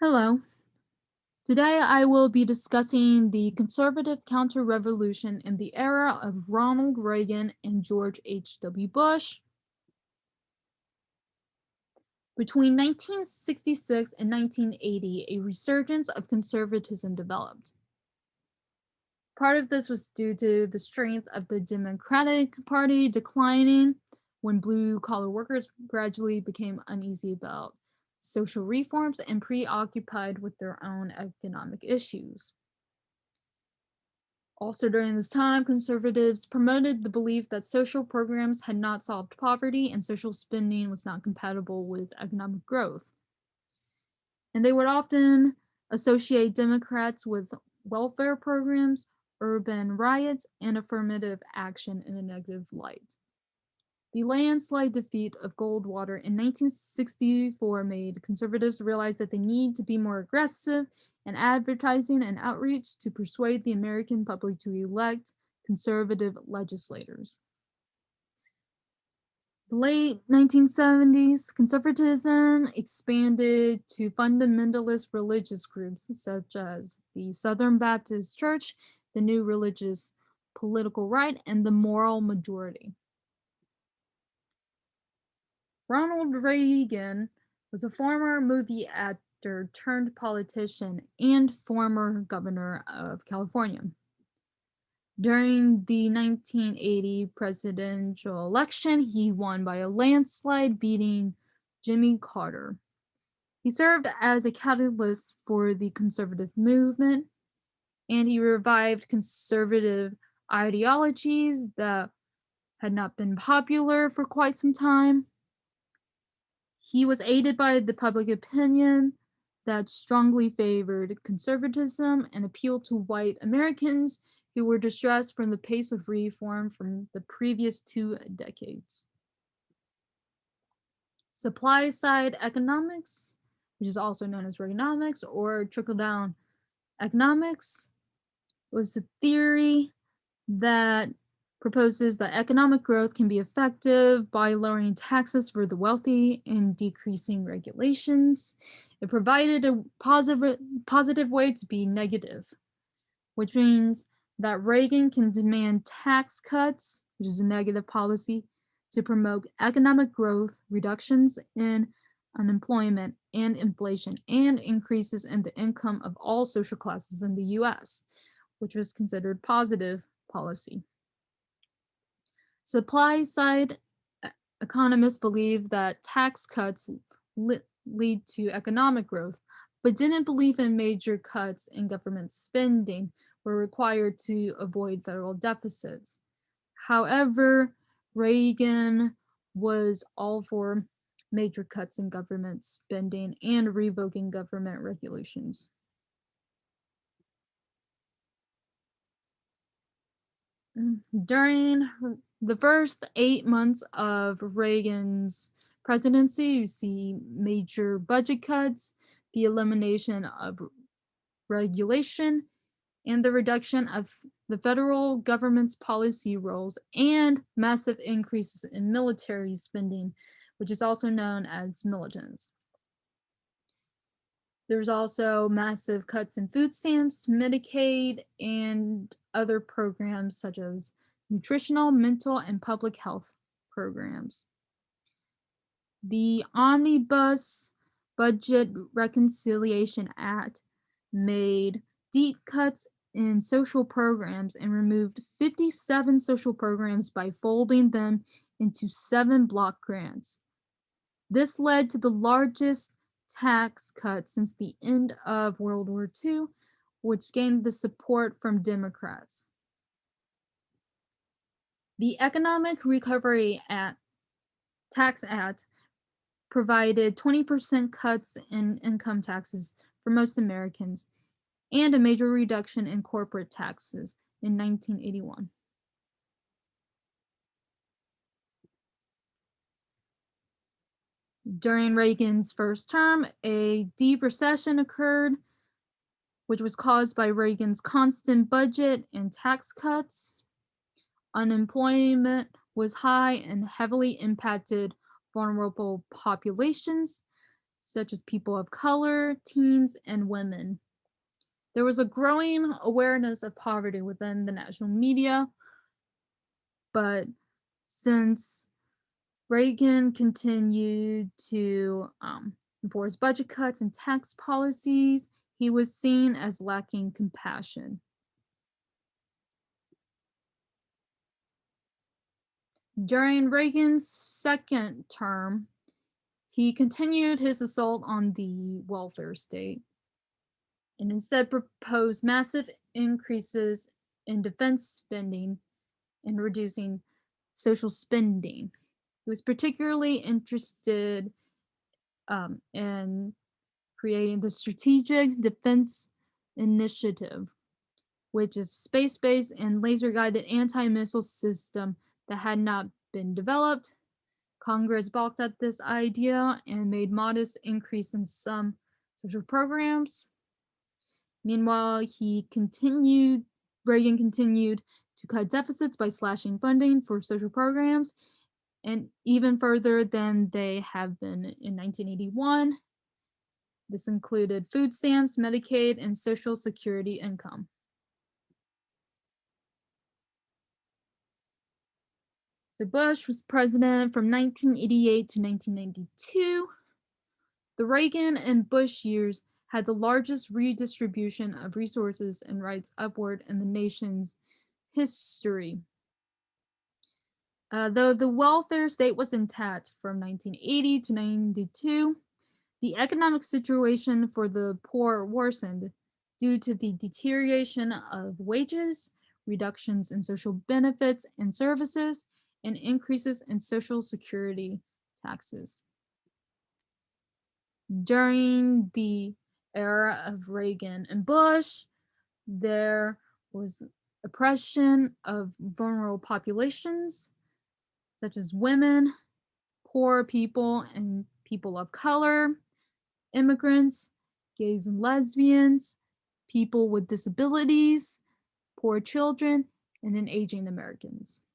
Hello. Today I will be discussing the conservative counter-revolution in the era of Ronald Reagan and George H.W. Bush. Between 1966 and 1980, a resurgence of conservatism developed. Part of this was due to the strength of the Democratic Party declining when blue-collar workers gradually became uneasy about social reforms and preoccupied with their own economic issues. Also, during this time, conservatives promoted the belief that social programs had not solved poverty and social spending was not compatible with economic growth. And they would often associate Democrats with welfare programs, urban riots, and affirmative action in a negative light. The landslide defeat of Goldwater in 1964 made conservatives realize that they need to be more aggressive in advertising and outreach to persuade the American public to elect conservative legislators. The late 1970s, conservatism expanded to fundamentalist religious groups such as the Southern Baptist Church, the New Religious Political Right, and the Moral Majority. Ronald Reagan was a former movie actor turned politician and former governor of California. During the 1980 presidential election, he won by a landslide, beating Jimmy Carter. He served as a catalyst for the conservative movement, and he revived conservative ideologies that had not been popular for quite some time. He was aided by the public opinion that strongly favored conservatism and appealed to white Americans who were distressed from the pace of reform from the previous 2 decades. Supply side economics, which is also known as Reaganomics or trickle down economics, was a theory that proposes that economic growth can be effective by lowering taxes for the wealthy and decreasing regulations. It provided a positive way to be negative, which means that Reagan can demand tax cuts, which is a negative policy, to promote economic growth, reductions in unemployment and inflation, and increases in the income of all social classes in the US, which was considered positive policy. Supply side economists believe that tax cuts lead to economic growth, but didn't believe in major cuts in government spending were required to avoid federal deficits. However, Reagan was all for major cuts in government spending and revoking government regulations. During the first 8 months of Reagan's presidency, you see major budget cuts, the elimination of regulation, and the reduction of the federal government's policy roles, and massive increases in military spending, which is also known as militants. There's also massive cuts in food stamps, Medicaid, and other programs such as nutritional, mental, and public health programs. The Omnibus Budget Reconciliation Act made deep cuts in social programs and removed 57 social programs by folding them into 7 block grants. This led to the largest tax cut since the end of World War II, which gained the support from Democrats. The Economic Recovery Tax Act provided 20% cuts in income taxes for most Americans and a major reduction in corporate taxes in 1981. During Reagan's first term, a deep recession occurred, which was caused by Reagan's constant budget and tax cuts. Unemployment was high and heavily impacted vulnerable populations, such as people of color, teens, and women. There was a growing awareness of poverty within the national media, but since Reagan continued to enforce budget cuts and tax policies, he was seen as lacking compassion. During Reagan's second term, he continued his assault on the welfare state and instead proposed massive increases in defense spending and reducing social spending. He was particularly interested in creating the Strategic Defense Initiative, which is space-based and laser-guided anti-missile system that had not been developed. Congress balked at this idea and made modest increase in some social programs. Meanwhile, Reagan continued to cut deficits by slashing funding for social programs and even further than they have been in 1981. This included food stamps, Medicaid, and Social Security income. So Bush was president from 1988 to 1992. The Reagan and Bush years had the largest redistribution of resources and rights upward in the nation's history. Though the welfare state was intact from 1980 to 92, the economic situation for the poor worsened due to the deterioration of wages, reductions in social benefits and services, and increases in Social Security taxes. During the era of Reagan and Bush, there was oppression of vulnerable populations, such as women, poor people, and people of color, immigrants, gays and lesbians, people with disabilities, poor children, and aging Americans.